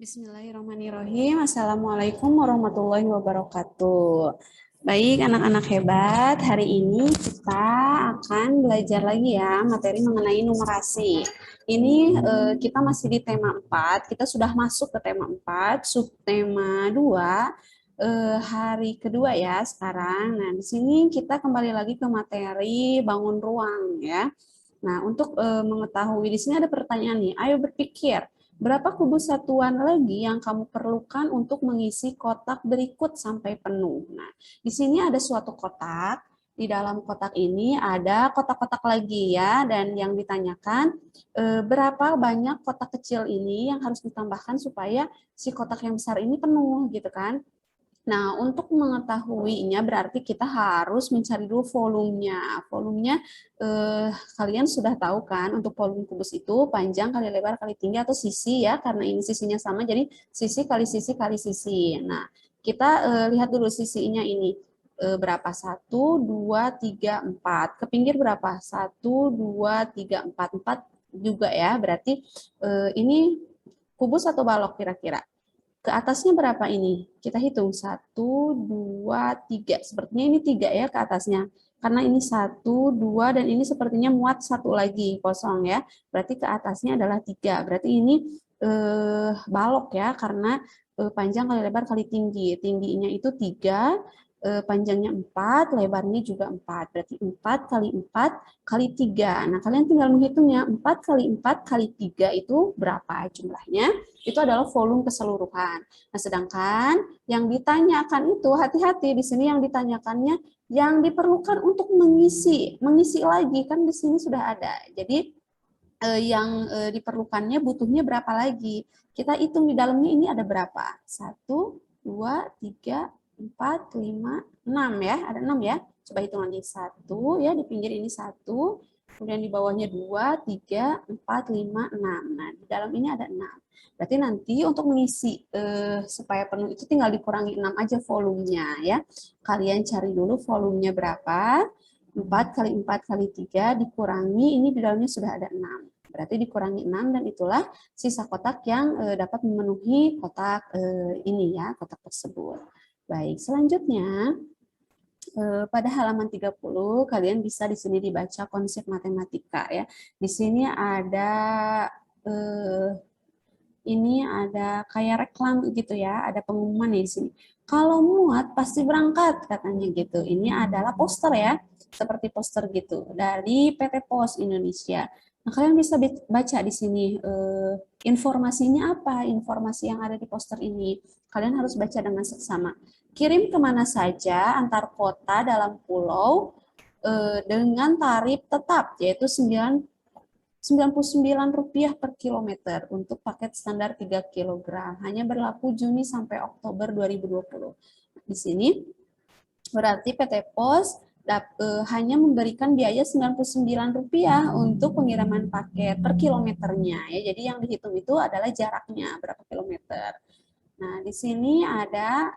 Bismillahirrahmanirrahim. Assalamualaikum warahmatullahi wabarakatuh. Baik, anak-anak hebat. Hari ini kita akan belajar lagi ya materi mengenai numerasi. Ini kita masih di tema 4. Kita sudah masuk ke tema 4, subtema 2, hari kedua ya sekarang. Nah, di sini kita kembali lagi ke materi bangun ruang ya. Nah, untuk mengetahui di sini ada pertanyaan nih. Ayo berpikir, berapa kubus satuan lagi yang kamu perlukan untuk mengisi kotak berikut sampai penuh? Nah, di sini ada suatu kotak. Di dalam kotak ini ada kotak-kotak lagi ya, dan yang ditanyakan berapa banyak kotak kecil ini yang harus ditambahkan supaya si kotak yang besar ini penuh gitu kan? Nah, untuk mengetahuinya berarti kita harus mencari dulu volumenya. Volumenya kalian sudah tahu kan, untuk volume kubus itu panjang kali lebar kali tinggi atau sisi ya, karena ini sisinya sama, jadi sisi kali sisi kali sisi. Nah, kita lihat dulu sisinya ini. Berapa? 1, 2, 3, 4. Ke pinggir berapa? 1, 2, 3, 4. 4 juga ya, berarti ini kubus atau balok kira-kira? Ke atasnya berapa ini? Kita hitung 1, 2, 3. Sepertinya ini 3 ya ke atasnya. Karena ini 1, 2 dan ini sepertinya muat satu lagi kosong ya. Berarti ke atasnya adalah 3. Berarti ini balok ya, karena panjang kali lebar kali tinggi. Tingginya itu 3, panjangnya 4, lebarnya juga 4. Berarti 4 kali 4 kali 3. Nah, kalian tinggal menghitungnya. 4 kali 4 kali 3 itu berapa jumlahnya? Itu adalah volume keseluruhan. Nah, sedangkan yang ditanyakan itu, hati-hati di sini yang ditanyakannya yang diperlukan untuk mengisi lagi, kan di sini sudah ada. Jadi yang diperlukannya butuhnya berapa lagi? Kita hitung di dalamnya ini ada berapa? 1, 2, 3, 4, 5, 6 ya. Ada 6 ya. Coba hitung lagi. 1 ya, di pinggir ini 1. Kemudian di bawahnya 2, 3, 4, 5, 6. Nah, di dalam ini ada 6. Berarti nanti untuk mengisi supaya penuh itu tinggal dikurangi 6 aja volumenya ya. Kalian cari dulu volumenya berapa. 4 kali 4 kali 3 dikurangi, ini di dalamnya sudah ada 6. Berarti dikurangi 6 dan itulah sisa kotak yang dapat memenuhi kotak ini ya, kotak tersebut. Baik, selanjutnya pada halaman 30 kalian bisa di sini dibaca konsep matematika ya. Di sini ada kayak reklam gitu ya, ada pengumuman di sini. Kalau muat pasti berangkat katanya gitu. Ini adalah poster ya, seperti poster gitu dari PT Pos Indonesia. Nah, kalian bisa baca di sini informasinya apa, informasi yang ada di poster ini. Kalian harus baca dengan seksama. Kirim kemana saja antar kota dalam pulau dengan tarif tetap, yaitu Rp99 per kilometer untuk paket standar 3 kg. Hanya berlaku Juni sampai Oktober 2020. Di sini berarti PT Pos hanya memberikan biaya Rp99 untuk pengiriman paket per kilometernya ya. Jadi yang dihitung itu adalah jaraknya berapa kilometer. Nah, di sini ada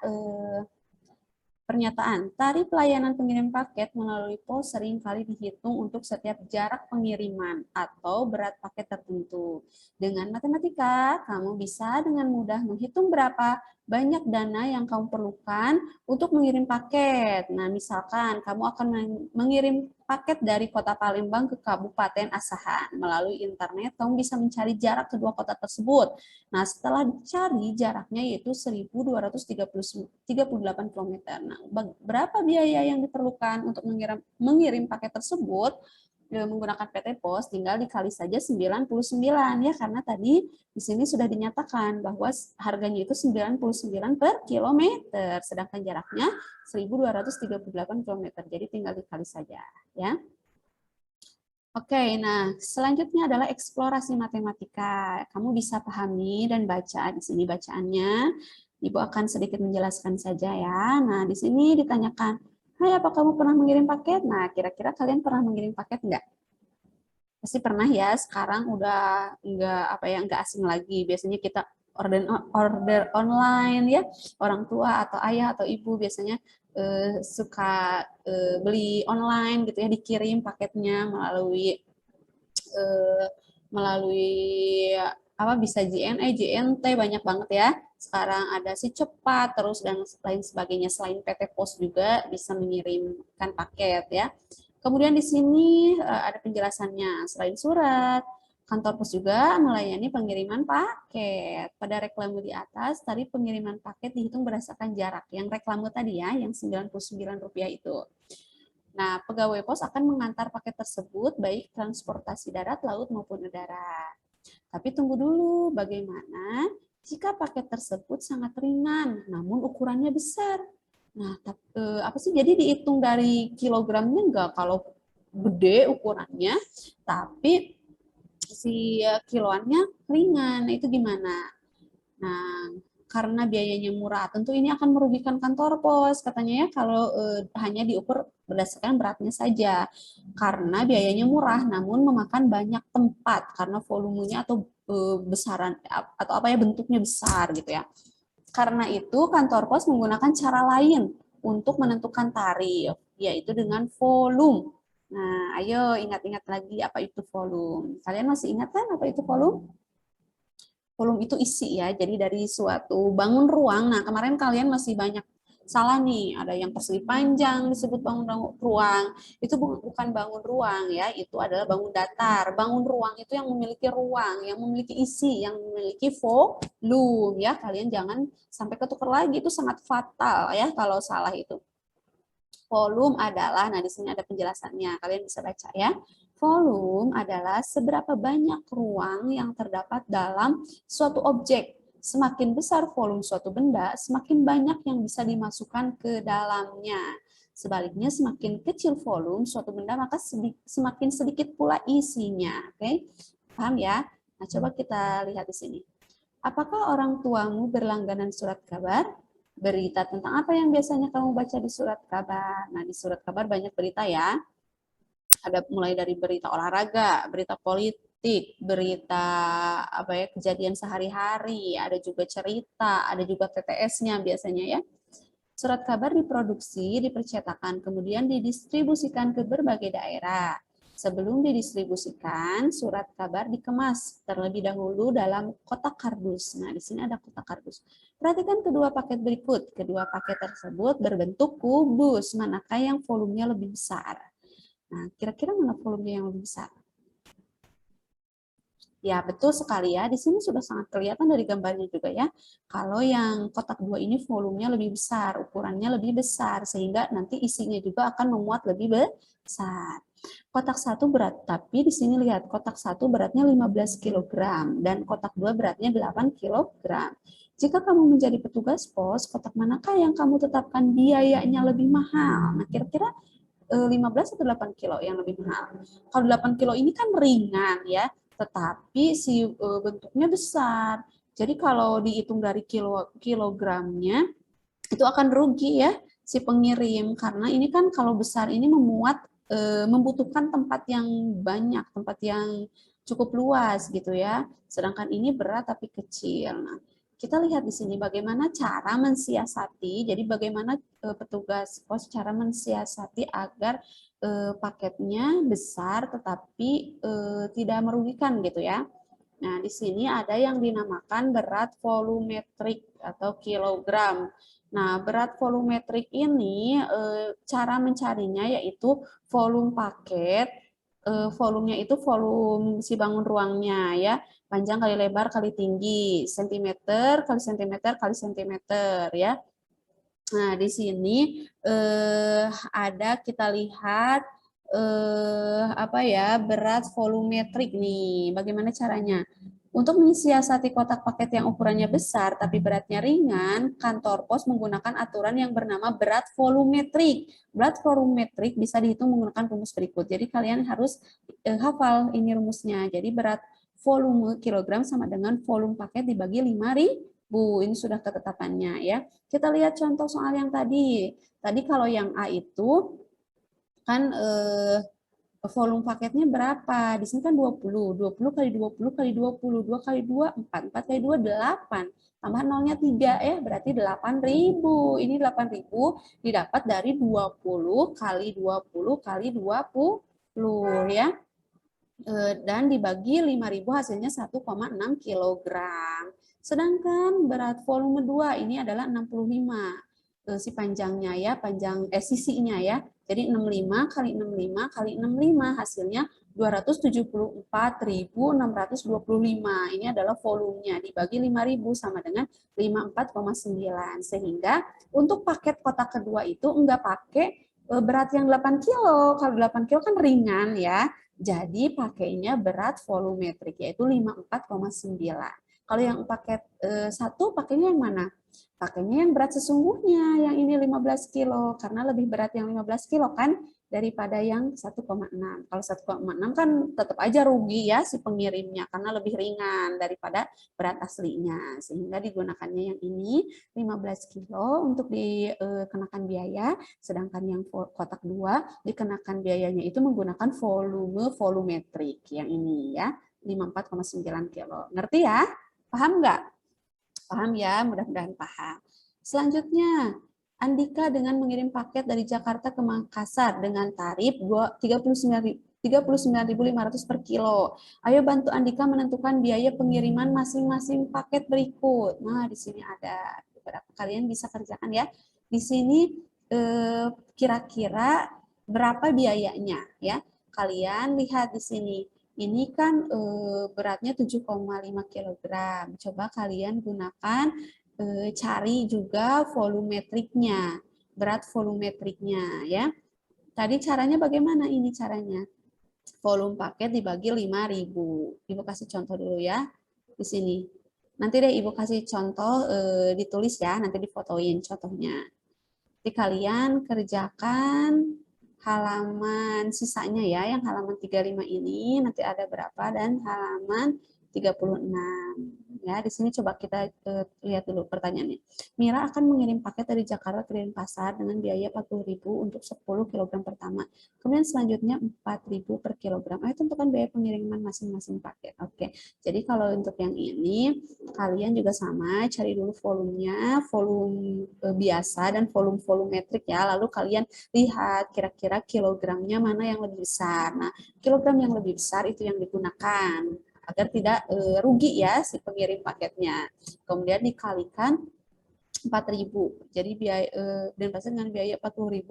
pernyataan, tarif pelayanan pengirim paket melalui pos seringkali dihitung untuk setiap jarak pengiriman atau berat paket tertentu. Dengan matematika, kamu bisa dengan mudah menghitung berapa banyak dana yang kamu perlukan untuk mengirim paket. Nah, misalkan kamu akan mengirim paket dari kota Palembang ke Kabupaten Asahan. Melalui internet, kamu bisa mencari jarak kedua kota tersebut. Nah, setelah dicari jaraknya yaitu 1.238 km. Nah, berapa biaya yang diperlukan untuk mengirim paket tersebut menggunakan PT Pos? Tinggal dikali saja 99 ya, karena tadi di sini sudah dinyatakan bahwa harganya itu 99 per kilometer, sedangkan jaraknya 1.238 km. Jadi tinggal dikali saja ya. Oke, nah selanjutnya adalah eksplorasi matematika. Kamu bisa pahami dan baca di sini bacaannya. Ibu akan sedikit menjelaskan saja ya. Nah, di sini ditanyakan, "Hai, apa kamu pernah mengirim paket?" Nah, kira-kira kalian pernah mengirim paket enggak? Pasti pernah ya. Sekarang udah enggak asing lagi. Biasanya kita order online ya. Orang tua atau ayah atau ibu biasanya suka beli online gitu ya, dikirim paketnya melalui apa bisa JNE, JNT banyak banget ya. Sekarang ada si cepat terus dan lain sebagainya. Selain PT Pos juga bisa mengirimkan paket ya. Kemudian di sini ada penjelasannya. Selain surat, kantor pos juga melayani pengiriman paket. Pada reklame di atas, tadi pengiriman paket dihitung berdasarkan jarak. Yang reklame tadi ya, yang Rp99 itu. Nah, pegawai pos akan mengantar paket tersebut baik transportasi darat, laut maupun udara. Tapi tunggu dulu, bagaimana jika paket tersebut sangat ringan namun ukurannya besar? Nah, apa sih? Jadi dihitung dari kilogramnya enggak kalau gede ukurannya, tapi si kiloannya ringan. Itu gimana? Nah, karena biayanya murah, tentu ini akan merugikan kantor pos, katanya ya, kalau hanya diukur berdasarkan beratnya saja. Karena biayanya murah, namun memakan banyak tempat, karena volumenya atau besaran, atau apa ya, bentuknya besar gitu ya. Karena itu, kantor pos menggunakan cara lain untuk menentukan tarif, yaitu dengan volume. Nah, ayo ingat-ingat lagi apa itu volume. Kalian masih ingat kan apa itu volume? Volume itu isi ya, jadi dari suatu bangun ruang. Nah, kemarin kalian masih banyak salah nih, ada yang persegi panjang disebut bangun ruang. Itu bukan bangun ruang ya, itu adalah bangun datar. Bangun ruang itu yang memiliki ruang, yang memiliki isi, yang memiliki volume ya. Kalian jangan sampai ketukar lagi, itu sangat fatal ya kalau salah itu. Volume adalah, nah di sini ada penjelasannya, kalian bisa baca ya. Volume adalah seberapa banyak ruang yang terdapat dalam suatu objek. Semakin besar volume suatu benda, semakin banyak yang bisa dimasukkan ke dalamnya. Sebaliknya, semakin kecil volume suatu benda, maka semakin sedikit pula isinya. Oke, paham ya? Nah, coba kita lihat di sini. Apakah orang tuamu berlangganan surat kabar? Berita tentang apa yang biasanya kamu baca di surat kabar? Nah, di surat kabar banyak berita ya. Ada mulai dari berita olahraga, berita politik, berita apa ya, kejadian sehari-hari, ada juga cerita, ada juga TTS-nya biasanya ya. Surat kabar diproduksi, dipercetakan, kemudian didistribusikan ke berbagai daerah. Sebelum didistribusikan, surat kabar dikemas terlebih dahulu dalam kotak kardus. Nah, di sini ada kotak kardus. Perhatikan kedua paket berikut. Kedua paket tersebut berbentuk kubus. Manakah yang volumenya lebih besar? Nah, kira-kira mana volumenya yang lebih besar? Ya, betul sekali ya. Di sini sudah sangat kelihatan dari gambarnya juga ya. Kalau yang kotak 2 ini volumenya lebih besar, ukurannya lebih besar, sehingga nanti isinya juga akan memuat lebih besar. Kotak 1 berat, tapi di sini lihat, kotak 1 beratnya 15 kg, dan kotak 2 beratnya 8 kg. Jika kamu menjadi petugas pos, kotak manakah yang kamu tetapkan biayanya lebih mahal? Nah, kira-kira 15 atau 8 kilo yang lebih mahal? Kalau 8 kilo ini kan ringan ya, tetapi si bentuknya besar. Jadi kalau dihitung dari kilogramnya, itu akan rugi ya si pengirim, karena ini kan kalau besar ini membutuhkan tempat yang banyak, tempat yang cukup luas gitu ya. Sedangkan ini berat tapi kecil. Nah, kita lihat di sini bagaimana cara mensiasati. Jadi bagaimana petugas pos cara mensiasati agar paketnya besar tetapi tidak merugikan gitu ya. Nah, di sini ada yang dinamakan berat volumetrik atau kilogram. Nah, berat volumetrik ini cara mencarinya yaitu volume paket, volumenya itu volume si bangun ruangnya ya, panjang kali lebar kali tinggi, sentimeter kali sentimeter kali sentimeter ya. Nah, di sini ada kita lihat apa ya, berat volumetrik nih. Bagaimana caranya? Untuk mensiasati kotak paket yang ukurannya besar tapi beratnya ringan, kantor pos menggunakan aturan yang bernama berat volumetrik. Berat volumetrik bisa dihitung menggunakan rumus berikut. Jadi kalian harus hafal ini rumusnya. Jadi berat volume kilogram sama dengan volume paket dibagi 5.000. Ini sudah ketetapannya ya. Kita lihat contoh soal yang tadi. Tadi kalau yang A itu kan volume paketnya berapa? Di sini kan 20. 20 kali 20 kali 20. 2 kali 2, 4. 4 kali 2, 8. Tambah nolnya 3 ya, berarti 8.000. Ini 8.000 didapat dari 20 kali 20 kali 20 ya. dan dibagi 5.000 hasilnya 1,6 kg. Sedangkan berat volume 2 ini adalah 65. Si panjangnya ya, sisinya ya. Jadi 65 kali 65 kali 65 hasilnya 274.625. Ini adalah volumenya dibagi 5.000 sama dengan 54,9. Sehingga untuk paket kotak kedua itu enggak pakai berat yang 8 kilo. Kalau 8 kilo kan ringan ya. Jadi pakainya berat volumetrik yaitu 54,9. Kalau yang paket satu pakainya yang mana? Pakainya yang berat sesungguhnya, yang ini 15 kilo karena lebih berat yang 15 kilo kan daripada yang 1,6. Kalau 1,6 kan tetap aja rugi ya si pengirimnya karena lebih ringan daripada berat aslinya. Sehingga digunakannya yang ini 15 kilo untuk dikenakan biaya, sedangkan yang kotak 2 dikenakan biayanya itu menggunakan volumetrik yang ini ya, 54,9 kilo. Ngerti ya? Paham nggak? Paham ya? Mudah-mudahan paham. Selanjutnya, Andika dengan mengirim paket dari Jakarta ke Makassar dengan tarif 39.500 per kilo. Ayo bantu Andika menentukan biaya pengiriman masing-masing paket berikut. Nah, di sini ada beberapa, kalian bisa kerjakan ya. Di sini kira-kira berapa biayanya ya? Kalian lihat di sini. Ini kan beratnya 7,5 kg. Coba kalian gunakan cari juga volumetriknya, berat volumetriknya ya. Tadi caranya bagaimana ini caranya? Volume paket dibagi 5.000. Ibu kasih contoh dulu ya di sini. Nanti deh Ibu kasih contoh ditulis ya, nanti difotoin contohnya. Jadi kalian kerjakan halaman sisanya ya, yang halaman 35 ini nanti ada berapa dan halaman 36. Ya, di sini coba kita lihat dulu pertanyaannya. Mira akan mengirim paket dari Jakarta ke Denpasar dengan biaya 40.000 untuk 10 kg pertama. Kemudian selanjutnya 4.000 per kilogram. Ayo tentukan biaya pengiriman masing-masing paket. Oke. Jadi kalau untuk yang ini kalian juga sama, cari dulu volumenya, volume biasa dan volume volumetrik ya. Lalu kalian lihat kira-kira kilogramnya mana yang lebih besar. Nah, kilogram yang lebih besar itu yang digunakan agar tidak rugi ya si pengirim paketnya. Kemudian dikalikan 4.000. Jadi biaya dan pasti dengan biaya 40.000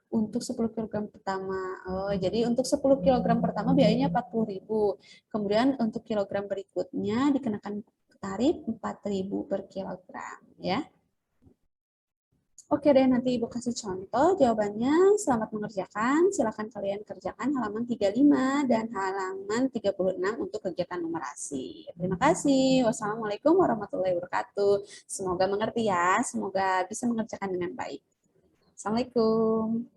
untuk 10 kg pertama. Oh, jadi untuk 10 kg pertama biayanya 40.000. Kemudian untuk kilogram berikutnya dikenakan tarif 4.000 per kilogram ya. Oke deh, nanti Ibu kasih contoh jawabannya. Selamat mengerjakan. Silakan kalian kerjakan halaman 35 dan halaman 36 untuk kegiatan numerasi. Terima kasih. Wassalamualaikum warahmatullahi wabarakatuh. Semoga mengerti ya. Semoga bisa mengerjakan dengan baik. Assalamualaikum.